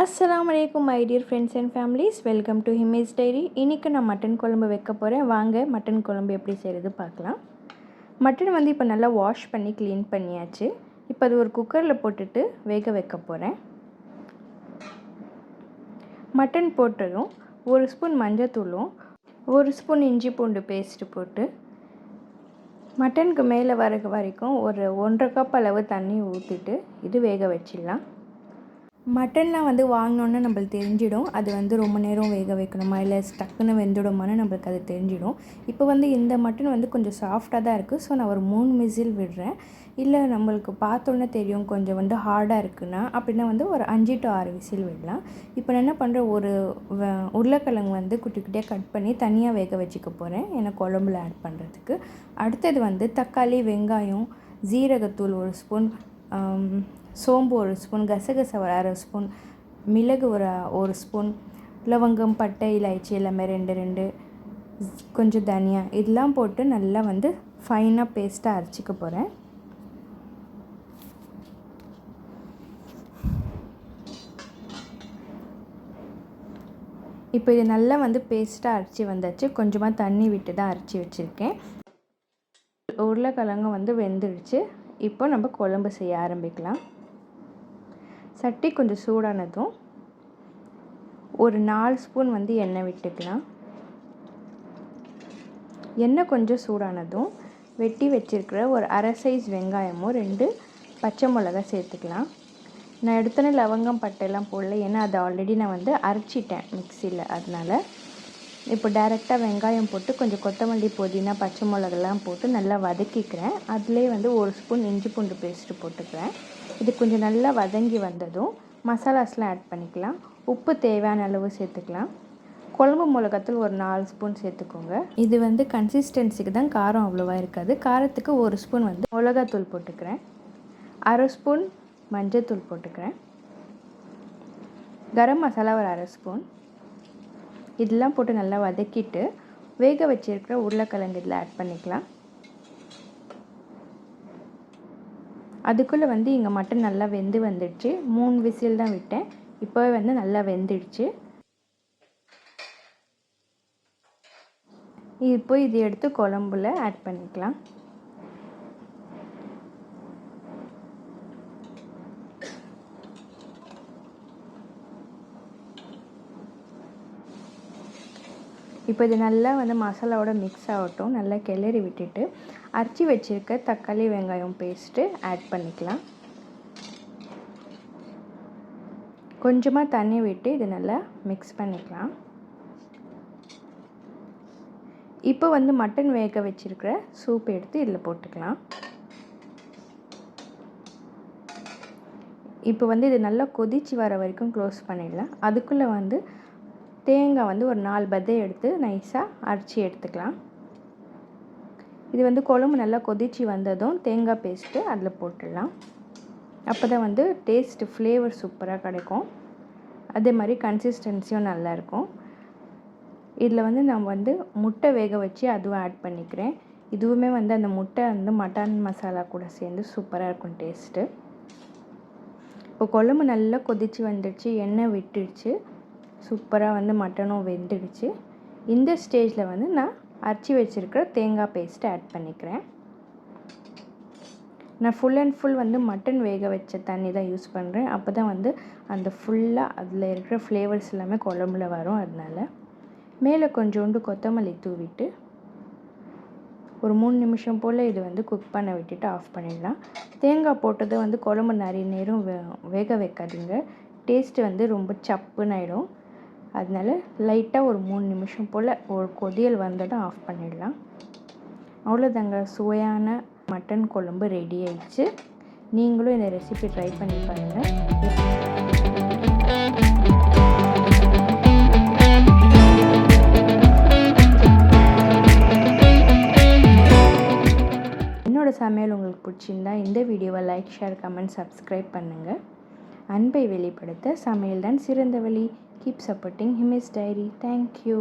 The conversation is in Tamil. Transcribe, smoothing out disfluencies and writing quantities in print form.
அஸ்ஸலாமு அலைக்கும் my dear friends and families, welcome to ஹிமேஜ் டைரி. இன்றைக்கி நான் மட்டன் குழம்பு வைக்க போகிறேன். வாங்க மட்டன் குழம்பு எப்படி செய்கிறது பார்க்கலாம். மட்டன் வந்து இப்போ நல்லா வாஷ் பண்ணி க்ளீன் பண்ணியாச்சு. இப்போ அது ஒரு குக்கரில் போட்டுட்டு வேக வைக்க போகிறேன். மட்டன் போட்டதும் 1 ஸ்பூன் மஞ்சத்தூளும் 1 ஸ்பூன் இஞ்சி பூண்டு பேஸ்ட்டு போட்டு மட்டனுக்கு மேலே வர வரைக்கும் ஒரு 1.5 கப் அளவு தண்ணி ஊற்றிட்டு இது வேக வச்சிடலாம். மட்டன்லாம் வந்து வாங்கினோன்னே நம்மளுக்கு தெரிஞ்சிடும் அது வந்து ரொம்ப நேரம் வேக வைக்கணுமா இல்லை டக்குன்னு வெந்துடுமான்னு நம்மளுக்கு அது தெரிஞ்சிடும். இப்போ வந்து இந்த மட்டன் வந்து கொஞ்சம் சாஃப்டாக தான் இருக்குது. ஸோ நான் ஒரு 3 விசில் விடுறேன். இல்லை நம்மளுக்கு பார்த்தோன்னே தெரியும் கொஞ்சம் வந்து ஹார்டாக இருக்குன்னா அப்படின்னா வந்து ஒரு 5 to 6 விசில் விடலாம். இப்போ நான் என்ன பண்ணுறேன், ஒரு உருளைக்கிழங்கு வந்து குட்டி குட்டியாக கட் பண்ணி தனியாக வேக வச்சுக்க போகிறேன் எனக்கு குழம்புல ஆட் பண்ணுறதுக்கு. அடுத்தது வந்து தக்காளி, வெங்காயம், ஜீரகத்தூள் 1 ஸ்பூன், சோம்பு 1 ஸ்பூன், கசகசை ஒரு 1/2 ஸ்பூன், மிளகு ஒரு 1 ஸ்பூன், லவங்கம், பட்டை, இலைச்சி எல்லாமே 2 கொஞ்சம் தனியா இதெல்லாம் போட்டு நல்லா வந்து ஃபைனாக பேஸ்ட்டாக அரைச்சிக்க போகிறேன். இப்போ இது நல்லா வந்து பேஸ்ட்டாக அரைச்சி வந்தாச்சு. கொஞ்சமாக தண்ணி விட்டு தான் அரைச்சி வச்சுருக்கேன். உருளைக்கிழங்கு வந்து வெந்துடுச்சு. இப்போ நம்ம குழம்பு செய்ய ஆரம்பிக்கலாம். சட்டி கொஞ்சம் சூடானதும் ஒரு 4 ஸ்பூன் வந்து எண்ணெய் விட்டுக்கலாம். எண்ணெய் கொஞ்சம் சூடானதும் வெட்டி வச்சுருக்கிற ஒரு 1/2 சைஸ் வெங்காயமும் 2 பச்சை மிளகாய் சேர்த்துக்கலாம். நான் எடுத்தோன்னே லவங்கம், பட்டையெல்லாம் போடல, ஏன்னா அதை ஆல்ரெடி நான் வந்து அரைச்சிட்டேன் மிக்சியில். அதனால் இப்போ டைரெக்டாக வெங்காயம் போட்டு கொஞ்சம் கொத்தமல்லி, புதினா, பச்சை மிளகாலாம் போட்டு நல்லா வதக்கிக்கிறேன். அதிலே வந்து 1 ஸ்பூன் இஞ்சி பூண்டு பேஸ்ட்டு போட்டுக்கிறேன். இது கொஞ்சம் நல்லா வதங்கி வந்ததும் மசாலாஸ்லாம் ஆட் பண்ணிக்கலாம். உப்பு தேவையான அளவு சேர்த்துக்கலாம். குழம்பு மிளகாத்தூள் ஒரு 4 ஸ்பூன் சேர்த்துக்கோங்க. இது வந்து கன்சிஸ்டன்சிக்கு தான், காரம் அவ்வளோவா இருக்காது. காரத்துக்கு 1 ஸ்பூன் வந்து மிளகாத்தூள் போட்டுக்கிறேன். 1/2 ஸ்பூன் மஞ்சத்தூள் போட்டுக்கிறேன். கரம் மசாலா ஒரு 1/2 ஸ்பூன். இதெல்லாம் போட்டு நல்லா வதக்கிட்டு வேக வச்சுருக்கிற உருளைக்கிழங்கு இதில் ஆட் பண்ணிக்கலாம். அதுக்குள்ளே வந்து இங்கே மட்டன் நல்லா வெந்து வந்துடுச்சு. 3 விசில் தான் விட்டேன். இப்போவே வந்து நல்லா வெந்துடுச்சு. இப்போ இது எடுத்து குழம்புல ஆட் பண்ணிக்கலாம். இப்போ இது நல்லா வந்து மசாலாவோட மிக்ஸ் ஆகட்டும். நல்லா கிளறி விட்டுட்டு அரைச்சி வச்சுருக்க தக்காளி, வெங்காயம் பேஸ்ட்டு ஆட் பண்ணிக்கலாம். கொஞ்சமாக தண்ணி விட்டு இது நல்லா மிக்ஸ் பண்ணிக்கலாம். இப்போ வந்து மட்டன் வேக வச்சுருக்கிற சூப் எடுத்து இதில் போட்டுக்கலாம். இப்போ வந்து இது நல்லா கொதித்து வர வரைக்கும் க்ளோஸ் பண்ணிடலாம். அதுக்குள்ளே வந்து தேங்காய் வந்து ஒரு 4 பத்தை எடுத்து நைஸாக அரைச்சி எடுத்துக்கலாம். இது வந்து குழம்பு நல்லா கொதித்து வந்ததும் தேங்காய் பேஸ்ட்டு அதில் போட்டுடலாம். அப்போ தான் வந்து டேஸ்ட்டு ஃப்ளேவர் சூப்பராக கிடைக்கும். அதே மாதிரி கன்சிஸ்டன்சியும் நல்லாயிருக்கும். இதில் வந்து நான் வந்து முட்டை வேக வச்சு அதுவும் ஆட் பண்ணிக்கிறேன். இதுவுமே வந்து அந்த முட்டை வந்து மட்டன் மசாலா கூட சேர்ந்து சூப்பராக இருக்கும் டேஸ்ட்டு. இப்போ குழம்பு நல்லா கொதித்து வந்துடுச்சு, எண்ணெய் விட்டுடுச்சு, சூப்பராக வந்து மட்டனும் வெந்துடுச்சு. இந்த ஸ்டேஜில் வந்து நான் அரைச்சி வச்சுருக்கிற தேங்காய் பேஸ்ட்டை ஆட் பண்ணிக்கிறேன். நான் ஃபுல் அண்ட் ஃபுல் வந்து மட்டன் வேக வச்ச தண்ணி தான் யூஸ் பண்ணுறேன். அப்போ தான் வந்து அந்த ஃபுல்லாக அதில் இருக்கிற ஃப்ளேவர்ஸ் எல்லாமே குழம்புல வரும். அதனால் மேலே கொஞ்சோண்டு கொத்தமல்லி தூவிட்டு ஒரு 3 நிமிஷம் போல் இது வந்து குக் பண்ண விட்டுட்டு ஆஃப் பண்ணிடலாம். தேங்காய் போட்டது வந்து குழம்பு நிறைய நேரம் வேக வைக்காதீங்க. டேஸ்ட்டு வந்து ரொம்ப சப்புன்னு ஆகிடும். அதனால் லைட்டாக ஒரு 3 நிமிஷம் போல் ஒரு கொதியல் வந்ததும் ஆஃப் பண்ணிடலாம். அவ்வளோதாங்க, சுவையான மட்டன் குழம்பு ரெடி ஆயிடுச்சு. நீங்களும் இந்த ரெசிபி ட்ரை பண்ணி பாருங்கள். என்னோடய சமையல் உங்களுக்கு பிடிச்சிருந்தா இந்த வீடியோவை லைக், ஷேர், கமெண்ட், சப்ஸ்கிரைப் பண்ணுங்கள். அன்பை வெளிப்படுத்த சமையல் தான் சிறந்த வழி. Keep supporting Himage Diary. Thank you.